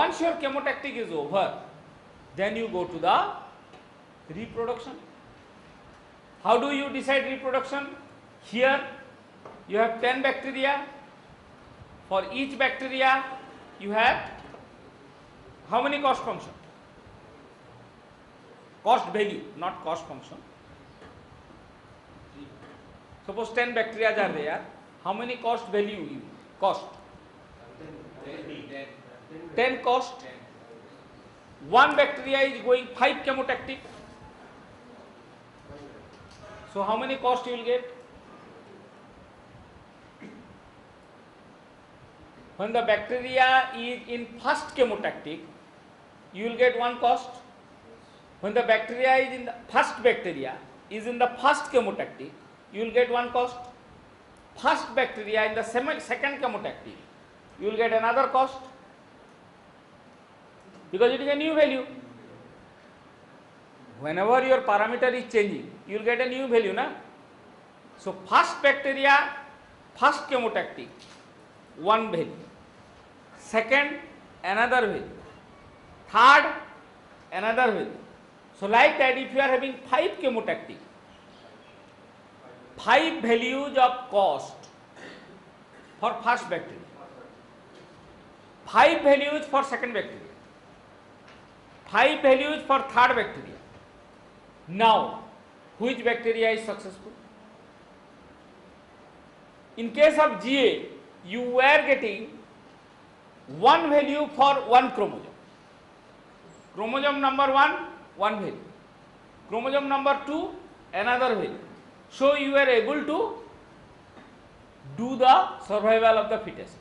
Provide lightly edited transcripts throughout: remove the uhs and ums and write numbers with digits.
Once your chemotactic is over, then you go to the reproduction. How do you decide reproduction? Here you have 10 bacteria. For each bacteria you have how many cost function? Cost value, not cost function. Suppose 10 bacteria are there. How many cost value you cost? 10 cost. One bacteria is going 5 chemotactic. So how many cost you will get? When the bacteria is in first chemotactic, you will get one cost. When the bacteria is in the first bacteria is in the first chemotactic, you will get one cost. First bacteria in the second chemotactic, you will get another cost, because it is a new value. Whenever your parameter is changing, you will get a new value, na? So first bacteria, first chemotactic, one value. Second, another value. Third, another value. So like that, if you are having 5 chemotactic, 5 values of cost for first bacteria, 5 values for second bacteria, 5 values for third bacteria. Now, which bacteria is successful? In case of GA, you were getting one value for one chromosome. Chromosome number 1, one value. Chromosome number 2, another value. So you were able to do the survival of the fittest.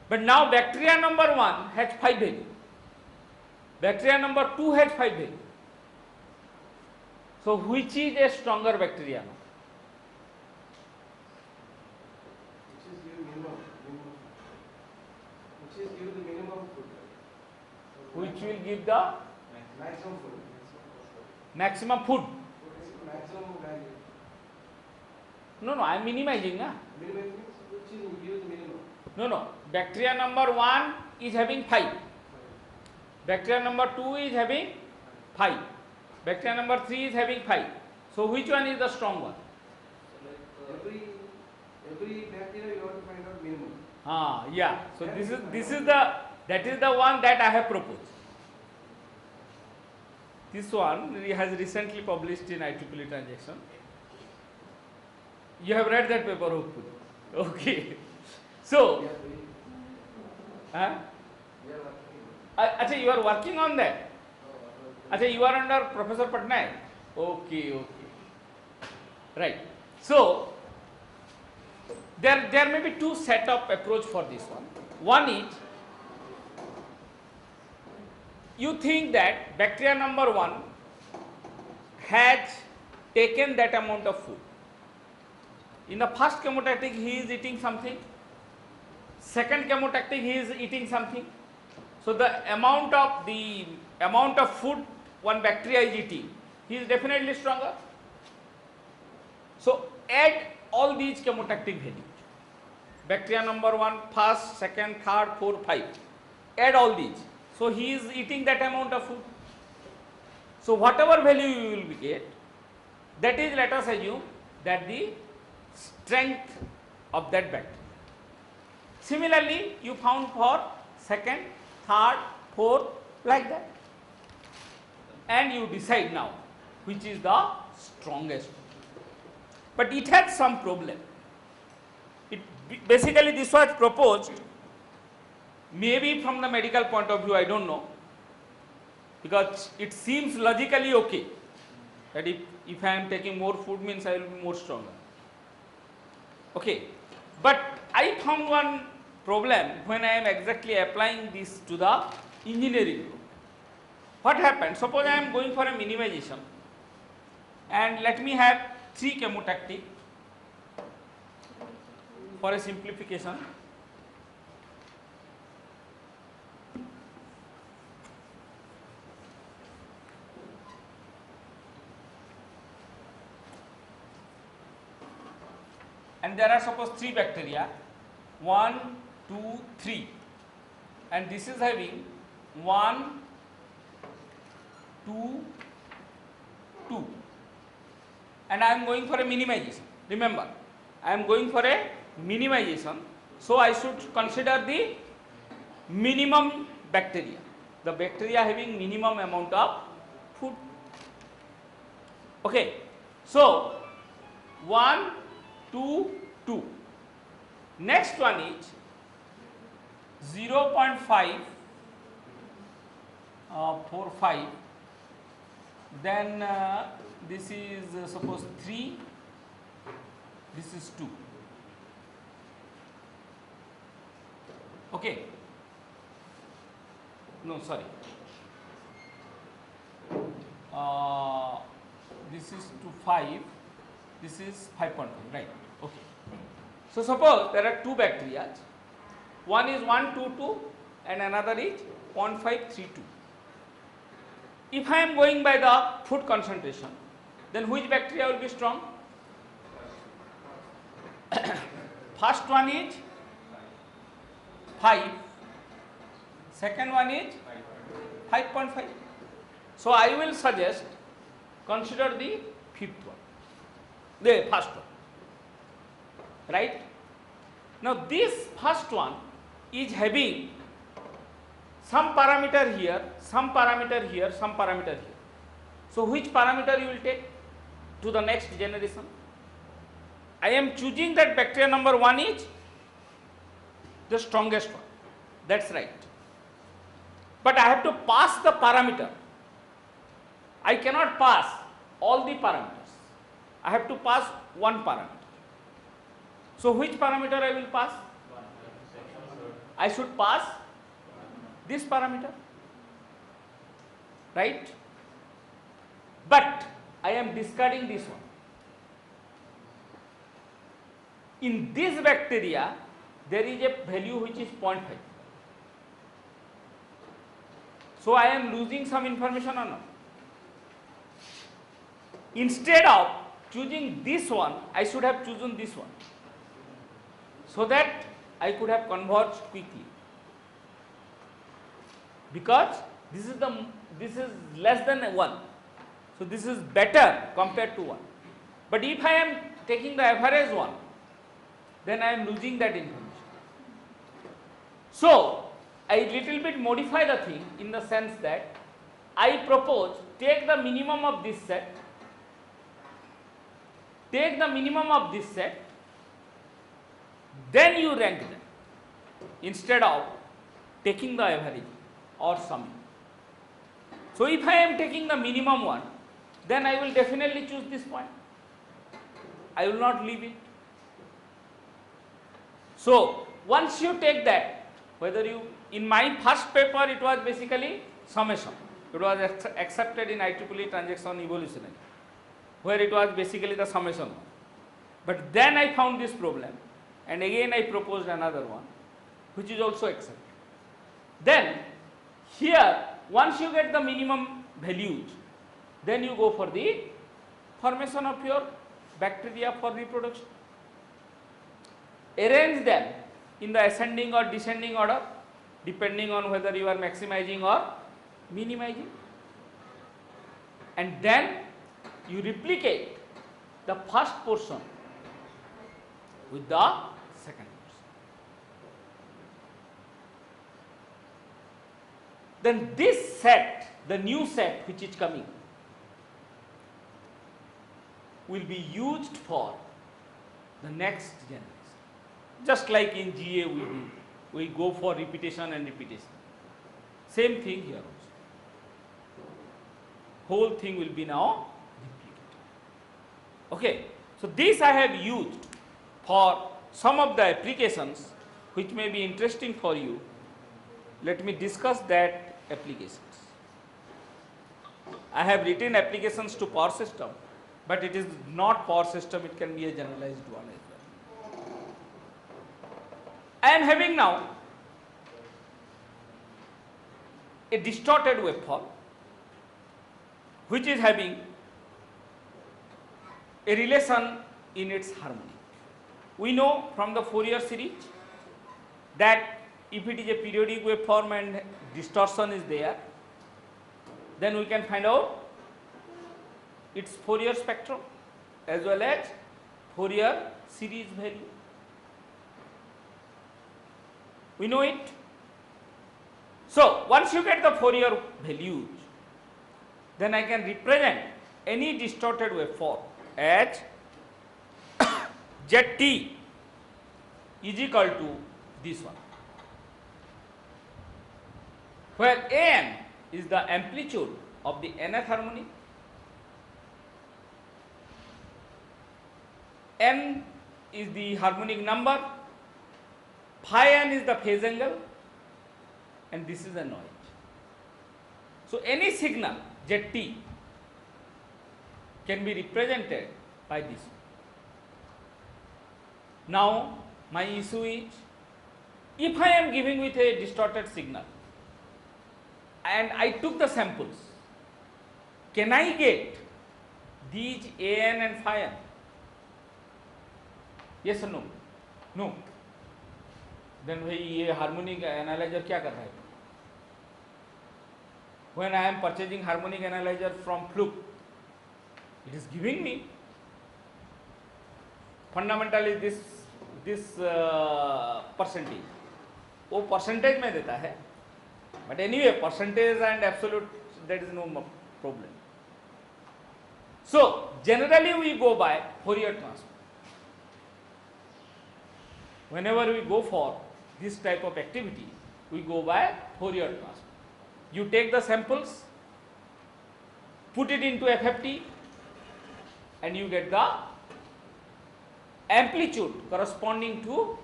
But now bacteria number 1 has 5 value. Bacteria number 2 has 5 value. So which is a stronger bacteria now? Which will give the maximum food. No, I am minimizing. No. Bacteria number 1 is having 5. Bacteria number 2 is having 5. Bacteria number 3 is having 5. So which one is the strong one? Every bacteria you have to find out minimum. Yeah. So that is the one that I have proposed. This one has recently published in IEEE Transaction. You have read that paper, hopefully. Okay. So, Achha, you are working on that? Achha, you are under Professor Patnaik? Okay. Right. So, there may be two set of approach for this one. One is, you think that bacteria number 1 has taken that amount of food. In the first chemotactic, he is eating something. Second chemotactic, he is eating something. So the amount of food one bacteria is eating, he is definitely stronger. So add all these chemotactic values. Bacteria number 1, first, second, third, fourth, 5. Add all these. So he is eating that amount of food. So whatever value you will get, that is, let us assume that the strength of that bacteria. Similarly, you found for second, third, fourth, like that. And you decide now which is the strongest. But it had some problem. Basically, this was proposed, maybe from the medical point of view, I don't know, because it seems logically okay, that if I am taking more food means I will be more stronger. Okay, but I found one problem when I am exactly applying this to the engineering group. What happened? Suppose I am going for a minimization and let me have 3 chemotactic for a simplification. And there are suppose 3 bacteria, 1, 2, 3. and this is having 1, 2, 2, and I am going for a minimization. Remember, I am going for a minimization, so I should consider the minimum bacteria, the bacteria having minimum amount of food. Okay, so 1, 2, 2. Next one is 0.5, 4, 5. Then this is suppose 3. This is 2. Okay. No, sorry. This is to 5. This is 5.5. Right. Okay. So suppose there are two bacteria. One is 122 and another is 0.532. If I am going by the food concentration, then which bacteria will be strong? First one is 5, second one is 5.5. So I will suggest consider the fifth one, the first one, right? Now this first one is having some parameter here, some parameter here, some parameter here. So which parameter you will take to the next generation? I am choosing that bacteria number 1 is the strongest one. That's right. But I have to pass the parameter. I cannot pass all the parameters. I have to pass one parameter. So which parameter I will pass? I should pass this parameter, right? But I am discarding this one. In this bacteria, there is a value which is 0.5. So I am losing some information or not? Instead of choosing this one, I should have chosen this one, so that I could have converged quickly. Because this is less than 1. So this is better compared to 1. But if I am taking the average one, then I am losing that information. So I little bit modify the thing in the sense that I propose take the minimum of this set, then you rank them instead of taking the average or summing. So if I am taking the minimum one, then I will definitely choose this point. I will not leave it. So once you take that, whether you, in my first paper it was basically summation. It was accepted in IEEE transaction evolutionary, where it was basically the summation. But then I found this problem, and again I proposed another one, which is also accepted. Then here, once you get the minimum values, then you go for the formation of your bacteria for reproduction. Arrange them in the ascending or descending order, depending on whether you are maximizing or minimizing. And then you replicate the first portion with the second portion. Then this set, the new set which is coming, will be used for the next generation. Just like in GA we do, we go for repetition and repetition. Same thing here also. Whole thing will be now replicated. Okay, so this I have used for some of the applications which may be interesting for you. Let me discuss that applications. I have written applications to power system, but it is not power system, it can be a generalized one as well. I am having now a distorted waveform which is having a relation in its harmonic. We know from the Fourier series that if it is a periodic waveform and distortion is there, then we can find out its Fourier spectrum as well as Fourier series value. We know it. So once you get the Fourier values, then I can represent any distorted waveform as Zt is equal to this one, where An is the amplitude of the nth harmonic, n is the harmonic number, phi n is the phase angle, and this is the noise. So any signal Zt can be represented by this. Now my issue is, if I am giving with a distorted signal and I took the samples, can I get these An and phi n? Yes or no? No. Then भाई ये harmonic analyser क्या कर रहा है? When I am purchasing harmonic analyzer from Fluke, it is giving me fundamentally this percentage. वो percentage में देता है, but anyway percentage and absolute, that is no problem. So generally we go by Fourier transform. Whenever we go for this type of activity, we go by Fourier transform. You take the samples, put it into FFT, and you get the amplitude corresponding to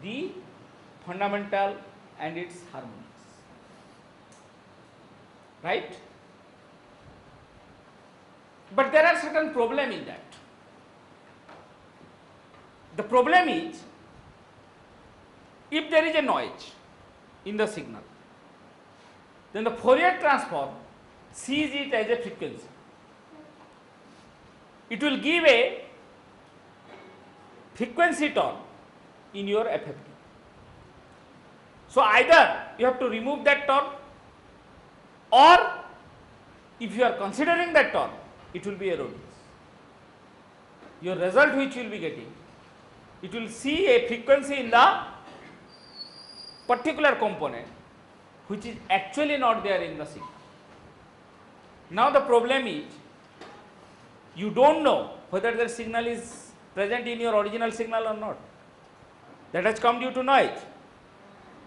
the fundamental and its harmonics. Right? But there are certain problems in that. The problem is, if there is a noise in the signal, then the Fourier transform sees it as a frequency. It will give a frequency term in your FFT. So either you have to remove that term, or if you are considering that term, it will be erroneous. Your result which you will be getting, it will see a frequency in the particular component which is actually not there in the signal. Now the problem is, you don't know whether the signal is present in your original signal or not. That has come due to noise.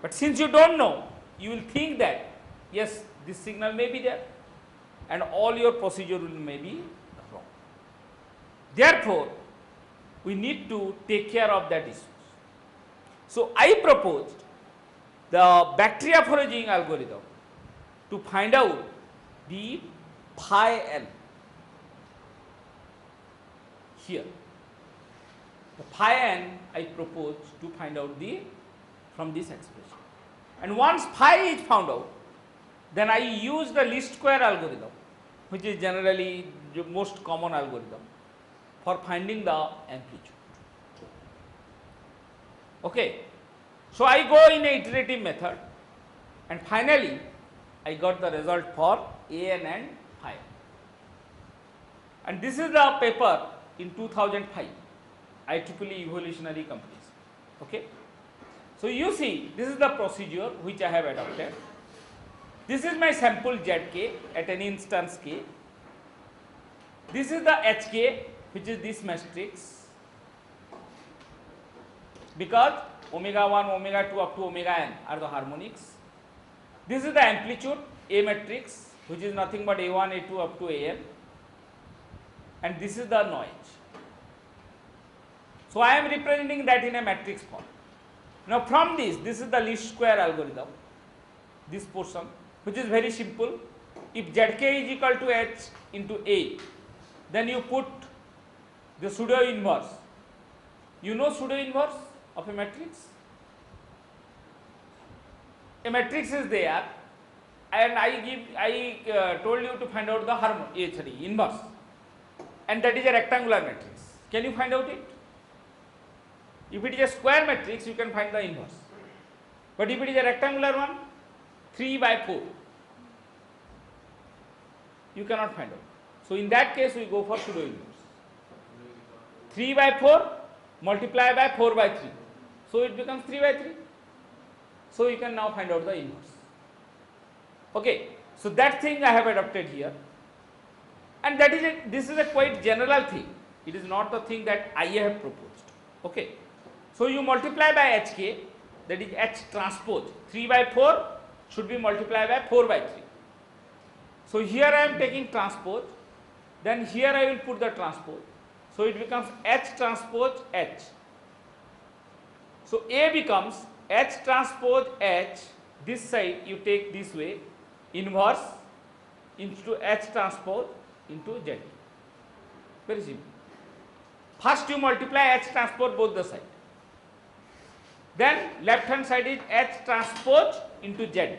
But since you don't know, you will think that yes, this signal may be there, and all your procedure will may be wrong. Therefore, we need to take care of that issue. So I proposed the bacteriophagogying algorithm to find out the phi n here. The phi n I propose to find out from this expression. And once phi is found out, then I use the least square algorithm, which is generally the most common algorithm for finding the amplitude. Okay. So I go in a iterative method, and finally I got the result for An and phi. And this is the paper in 2005, IEEE Evolutionary Companies. Okay. So you see, this is the procedure which I have adopted. This is my sample Zk at an instance k. This is the Hk, which is this matrix, because omega 1, omega 2 up to omega n are the harmonics. This is the amplitude A matrix, which is nothing but A1, A2 up to An, and this is the noise. So I am representing that in a matrix form. Now from this is the least square algorithm, this portion, which is very simple. If Zk is equal to H into A, then you put the pseudo inverse. You know pseudo inverse of a matrix? A matrix is there, and I told you to find out the inverse, and that is a rectangular matrix. Can you find out it? If it is a square matrix, you can find the inverse. But if it is a rectangular one, 3 by 4, you cannot find out. So in that case, we go for pseudo inverse. 3 by 4 multiply by 4 by 3. So it becomes 3 by 3. So you can now find out the inverse. Okay. So that thing I have adopted here. And that is this is a quite general thing. It is not the thing that I have proposed. Okay. So you multiply by HK, that is H transpose. 3 by 4 should be multiplied by 4 by 3. So here I am taking transpose, then here I will put the transpose. So it becomes H transpose H. So A becomes H transpose H, this side you take this way, inverse into H transpose into Z. Very simple. First you multiply H transpose both the sides. Then left hand side is H transpose into Z.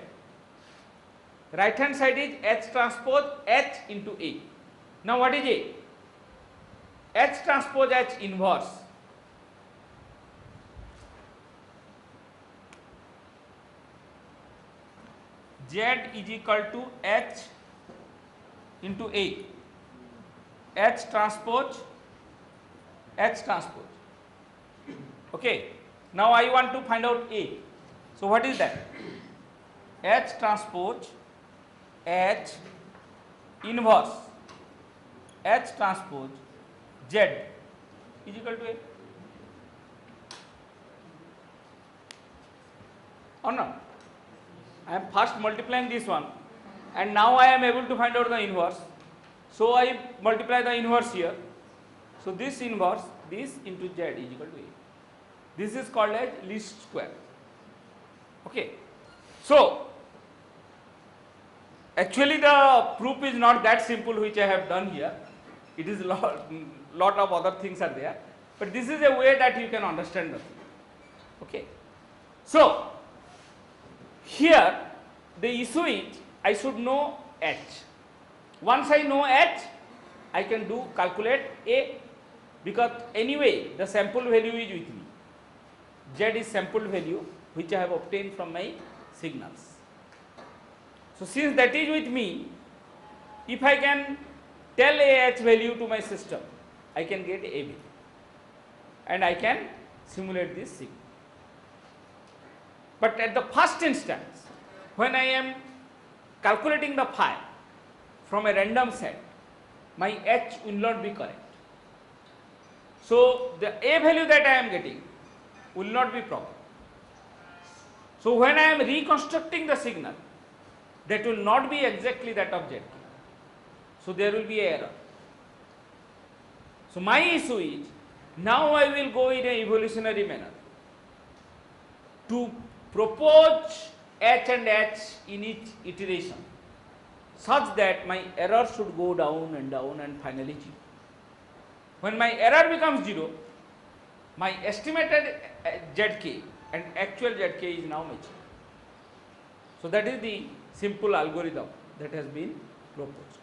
Right hand side is H transpose H into A. Now what is A? H transpose H inverse. Z is equal to H into A. H transpose H transpose. Okay. Now I want to find out A. So what is that? H transpose H inverse H transpose Z is equal to A. Or not? I am first multiplying this one and now I am able to find out the inverse. So I multiply the inverse here. So this inverse, this into Z is equal to A. This is called as least square. Okay. So actually the proof is not that simple which I have done here. It is lot of other things are there. But this is a way that you can understand the thing. Okay. So here the issue is I should know H. Once I know H, I can calculate A, because anyway the sample value is with me. Z is sample value which I have obtained from my signals. So since that is with me, if I can tell AH value to my system, I can get A value and I can simulate this signal. But at the first instance, when I am calculating the phi from a random set, my H will not be correct. So the A value that I am getting will not be proper. So when I am reconstructing the signal, that will not be exactly that of Z. So there will be an error. So my issue is, now I will go in an evolutionary manner to propose H and H in each iteration such that my error should go down and finally 0. When my error becomes 0, my estimated Zk and actual Zk is now matching. So that is the simple algorithm that has been proposed.